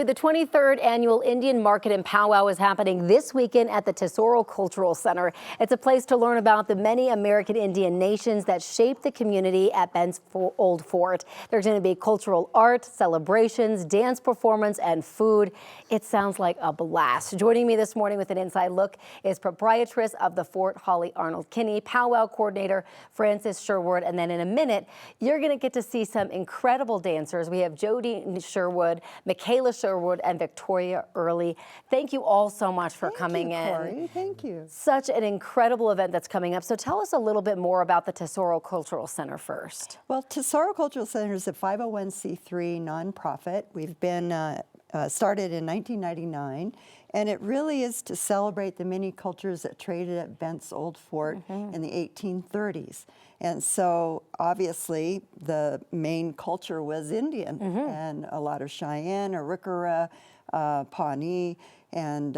The 23rd annual Indian Market and Powwow is happening this weekend at the Tesoro Cultural Center. It's a place to learn about the many American Indian nations that shape the community at Ben's Old Fort. There's going to be cultural art, celebrations, dance performance, and food. It sounds like a blast. Joining me this morning with an inside look is proprietress of the Fort, Holly Arnold-Kinney, powwow coordinator Frances Sherwood, and then in a minute, you're going to get to see some incredible dancers. We have Jody Sherwood, Michaela Sherwood, and Victoria Early. Thank you all so much for coming in. Corey. Thank you. Such an incredible event that's coming up. So tell us a little bit more about the Tesoro Cultural Center first. Well, Tesoro Cultural Center is a 501c3 nonprofit. We've been started in 1999, and it really is to celebrate the many cultures that traded at Ben's Old Fort in the 1830s. And so obviously the main culture was Indian, and a lot of Cheyenne, Arikara, Pawnee, and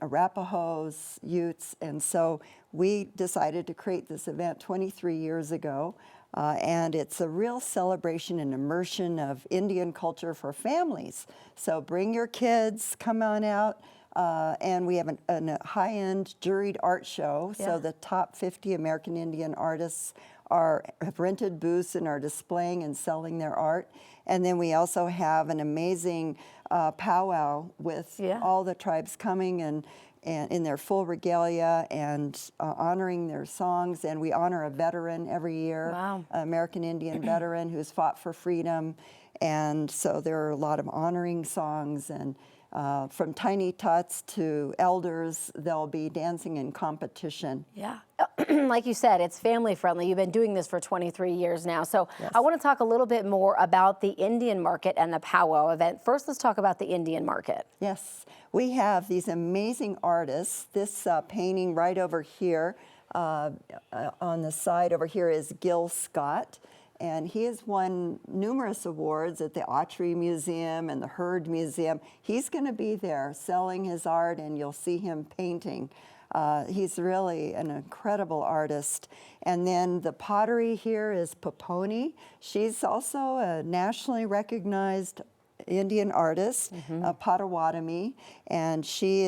Arapahoes, Utes. And so we decided to create this event 23 years ago. And it's a real celebration and immersion of Indian culture for families. So bring your kids, come on out. And we have a high-end juried art show. Yeah. So the top 50 American Indian artists have rented booths and are displaying and selling their art. And then we also have an amazing powwow with all the tribes coming and in their full regalia and honoring their songs. And we honor a veteran every year, an American Indian veteran who's fought for freedom. And so there are a lot of honoring songs, and from tiny tots to elders, they'll be dancing in competition. Yeah. Like you said, it's family friendly. You've been doing this for 23 years now. So I want to talk a little bit more about the Indian Market and the powwow event. First, let's talk about the Indian Market. Yes. We have these amazing artists. This painting right over here, on the side over here, is Gil Scott. And he has won numerous awards at the Autry Museum and the Heard Museum. He's going to be there selling his art, and you'll see him painting. He's really an incredible artist. And then the pottery here is Poponi. She's also a nationally recognized Indian artist, Potawatomi, and she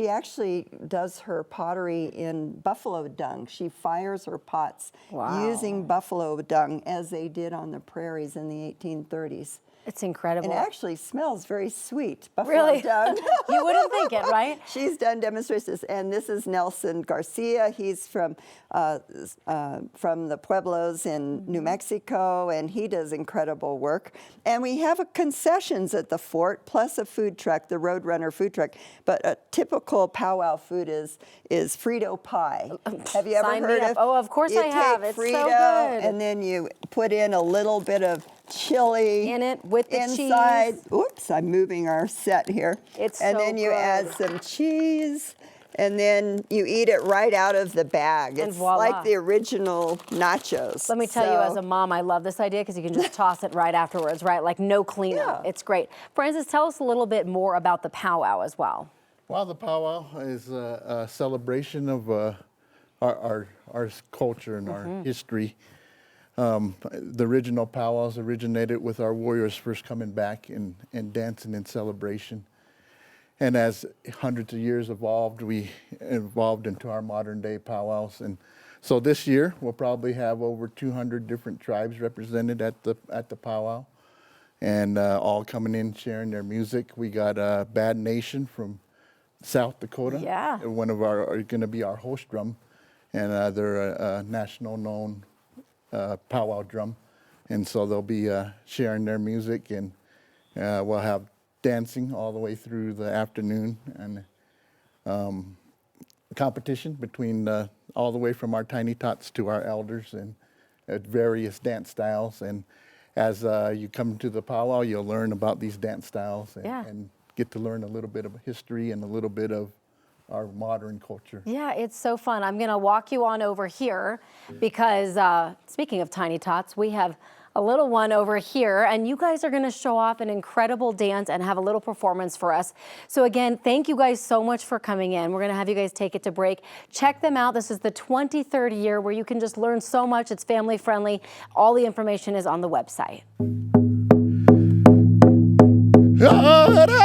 actually does her pottery in buffalo dung. She fires her pots using buffalo dung, as they did on the prairies in the 1830s. It's incredible. And it actually smells very sweet, buffalo dung. You wouldn't think it, right? She's done demonstrations. And this is Nelson Garcia. He's from the Pueblos in New Mexico, and he does incredible work. And we have concessions at the fort, plus a food truck, the Roadrunner food truck. But a typical powwow food is Frito pie. Have you ever heard of? Oh, of course I have. It's Frito, so good. and then you put in a little bit of chili in it with the inside. cheese. Oops, I'm moving our set here. And then you add some cheese, and then you eat it right out of the bag. It's like the original nachos. Let me tell you, as a mom, I love this idea because you can just toss it right afterwards, right? Like no cleanup. It's great. Frances, tell us a little bit more about the powwow as well. Well, the powwow is a celebration of our culture and our history. The original powwows originated with our warriors first coming back and dancing in celebration. And as hundreds of years evolved, we evolved into our modern day powwows. And so this year, we'll probably have over 200 different tribes represented at the powwow, and all coming in, sharing their music. We got Bad Nation from South Dakota. Yeah. One of are going to be our host drum, and they're a national known powwow drum, and so they'll be sharing their music, and we'll have dancing all the way through the afternoon, and competition between all the way from our tiny tots to our elders, and at various dance styles. And as you come to the powwow, you'll learn about these dance styles and get to learn a little bit of history and a little bit of our modern culture. Yeah, it's so fun. I'm going to walk you on over here because speaking of tiny tots, we have a little one over here, and you guys are going to show off an incredible dance and have a little performance for us. So again, thank you guys so much for coming in. We're going to have you guys take it to break. Check them out. This is the 23rd year where you can just learn so much. It's family friendly. All the information is on the website. Ara,